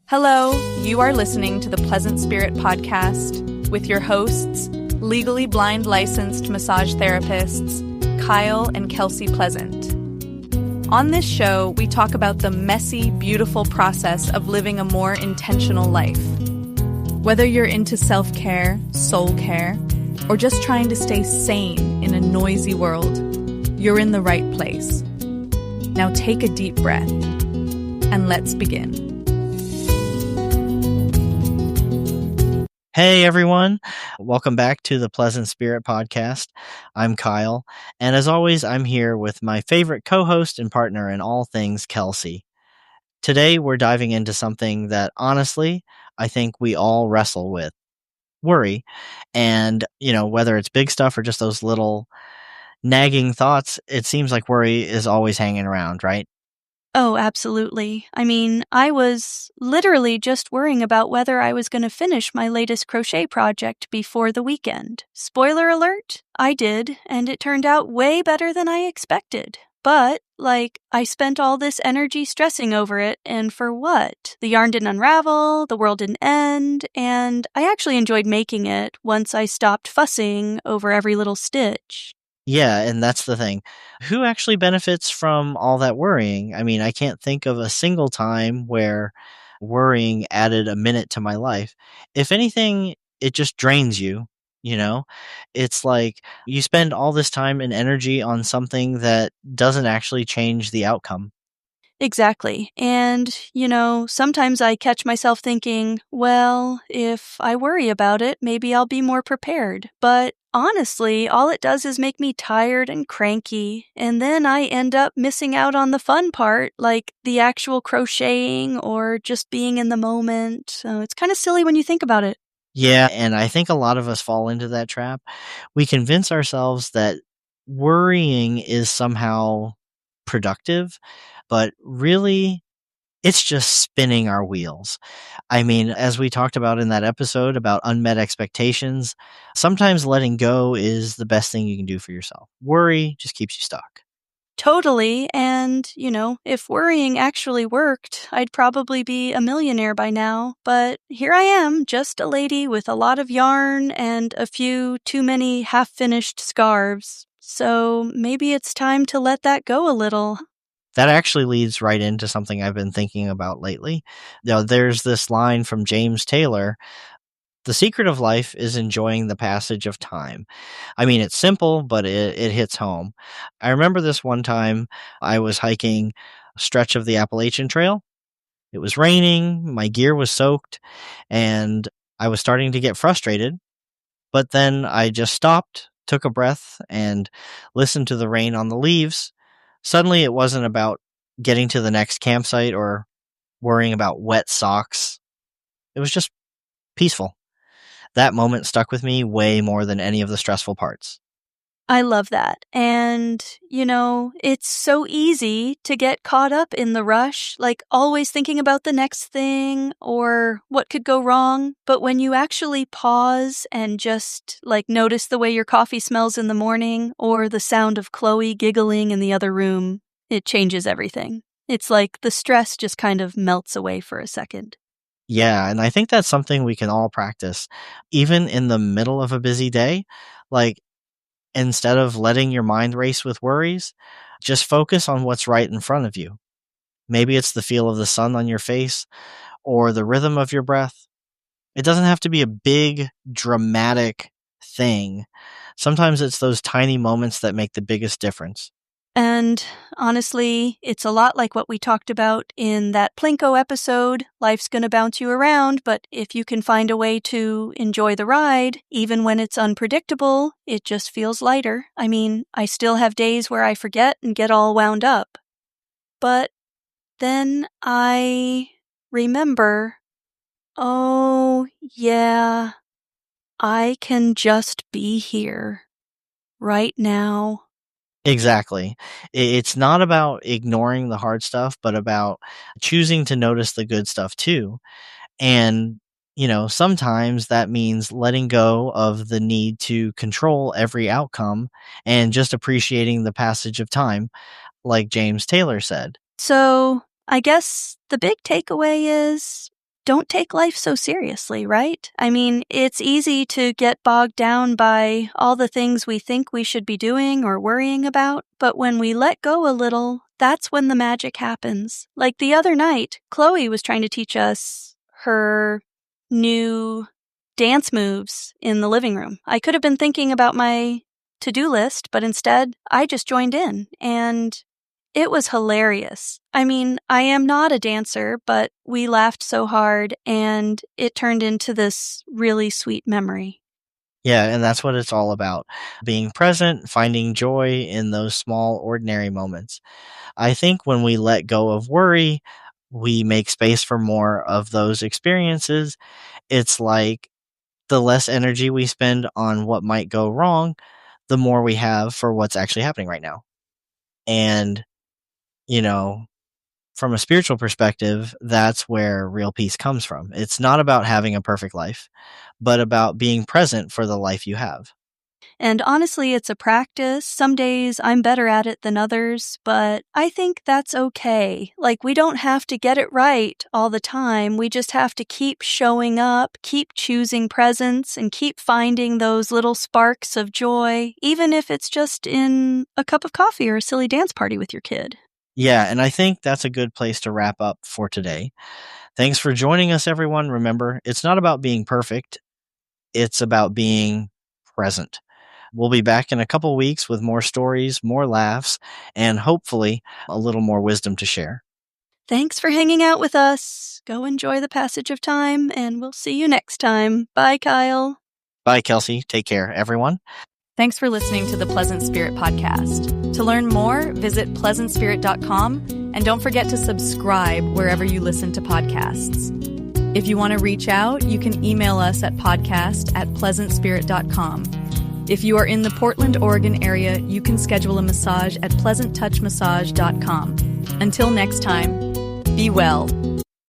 Hello, you are listening to the Pleasant Spirit Podcast with your hosts, legally blind licensed massage therapists, Kyle and Kelsey Pleasant. On this show, we talk about the messy, beautiful process of living a more intentional life. Whether you're into self-care, soul care, or just trying to stay sane in a noisy world, you're in the right place. Now take a deep breath, and let's begin. Hey everyone, welcome back to the Pleasant Spirit Podcast. I'm Kyle, and as always, I'm here with my favorite co-host and partner in all things, Kelsey. Today, we're diving into something that honestly, I think we all wrestle with, worry. And, whether it's big stuff or just those little nagging thoughts, it seems like worry is always hanging around, right? Oh, absolutely. I mean, I was literally just worrying about whether I was going to finish my latest crochet project before the weekend. Spoiler alert, I did, and it turned out way better than I expected. But, I spent all this energy stressing over it, and for what? The yarn didn't unravel, the world didn't end, and I actually enjoyed making it once I stopped fussing over every little stitch. Yeah, and that's the thing. Who actually benefits from all that worrying? I mean, I can't think of a single time where worrying added a minute to my life. If anything, it just drains you, you know? It's like you spend all this time and energy on something that doesn't actually change the outcome. Exactly. And, sometimes I catch myself thinking, well, if I worry about it, maybe I'll be more prepared. But honestly, all it does is make me tired and cranky. And then I end up missing out on the fun part, like the actual crocheting or just being in the moment. So it's kind of silly when you think about it. Yeah, and I think a lot of us fall into that trap. We convince ourselves that worrying is somehow productive, but really it's just spinning our wheels. I mean, as we talked about in that episode about unmet expectations, sometimes letting go is the best thing you can do for yourself. Worry just keeps you stuck. Totally. And, if worrying actually worked, I'd probably be a millionaire by now. But here I am, just a lady with a lot of yarn and a few too many half-finished scarves. So maybe it's time to let that go a little. That actually leads right into something I've been thinking about lately. There's this line from James Taylor: "The secret of life is enjoying the passage of time." I mean, it's simple, but it hits home. I remember this one time I was hiking a stretch of the Appalachian Trail. It was raining, my gear was soaked, and I was starting to get frustrated. But then I just stopped, took a breath, and listened to the rain on the leaves. Suddenly, it wasn't about getting to the next campsite or worrying about wet socks. It was just peaceful. That moment stuck with me way more than any of the stressful parts. I love that. And, it's so easy to get caught up in the rush, like always thinking about the next thing or what could go wrong. But when you actually pause and just notice the way your coffee smells in the morning or the sound of Chloe giggling in the other room, it changes everything. It's like the stress just kind of melts away for a second. Yeah, and I think that's something we can all practice. Even in the middle of a busy day, like instead of letting your mind race with worries, just focus on what's right in front of you. Maybe it's the feel of the sun on your face or the rhythm of your breath. It doesn't have to be a big, dramatic thing. Sometimes it's those tiny moments that make the biggest difference. And honestly, it's a lot like what we talked about in that Plinko episode. Life's going to bounce you around, but if you can find a way to enjoy the ride, even when it's unpredictable, it just feels lighter. I mean, I still have days where I forget and get all wound up. But then I remember, oh, yeah, I can just be here right now. Exactly. It's not about ignoring the hard stuff, but about choosing to notice the good stuff too. And, sometimes that means letting go of the need to control every outcome and just appreciating the passage of time, like James Taylor said. So I guess the big takeaway is don't take life so seriously, right? I mean, it's easy to get bogged down by all the things we think we should be doing or worrying about, but when we let go a little, that's when the magic happens. Like the other night, Chloe was trying to teach us her new dance moves in the living room. I could have been thinking about my to-do list, but instead, I just joined in, and it was hilarious. I mean, I am not a dancer, but we laughed so hard, and it turned into this really sweet memory. Yeah, and that's what it's all about. Being present, finding joy in those small, ordinary moments. I think when we let go of worry, we make space for more of those experiences. It's like the less energy we spend on what might go wrong, the more we have for what's actually happening right now. And, you know, from a spiritual perspective, that's where real peace comes from. It's not about having a perfect life, but about being present for the life you have. And honestly, it's a practice. Some days I'm better at it than others, but I think that's okay. Like, we don't have to get it right all the time. We just have to keep showing up, keep choosing presence, and keep finding those little sparks of joy, even if it's just in a cup of coffee or a silly dance party with your kid. Yeah, and I think that's a good place to wrap up for today. Thanks for joining us, everyone. Remember, it's not about being perfect, it's about being present. We'll be back in a couple weeks with more stories, more laughs, and hopefully a little more wisdom to share. Thanks for hanging out with us. Go enjoy the passage of time, and we'll see you next time. Bye, Kyle. Bye, Kelsey. Take care, everyone. Thanks for listening to the Pleasant Spirit Podcast. To learn more, visit pleasantspirit.com, and don't forget to subscribe wherever you listen to podcasts. If you want to reach out, you can email us at podcast@pleasantspirit.com. If you are in the Portland, Oregon area, you can schedule a massage at pleasanttouchmassage.com. Until next time, be well.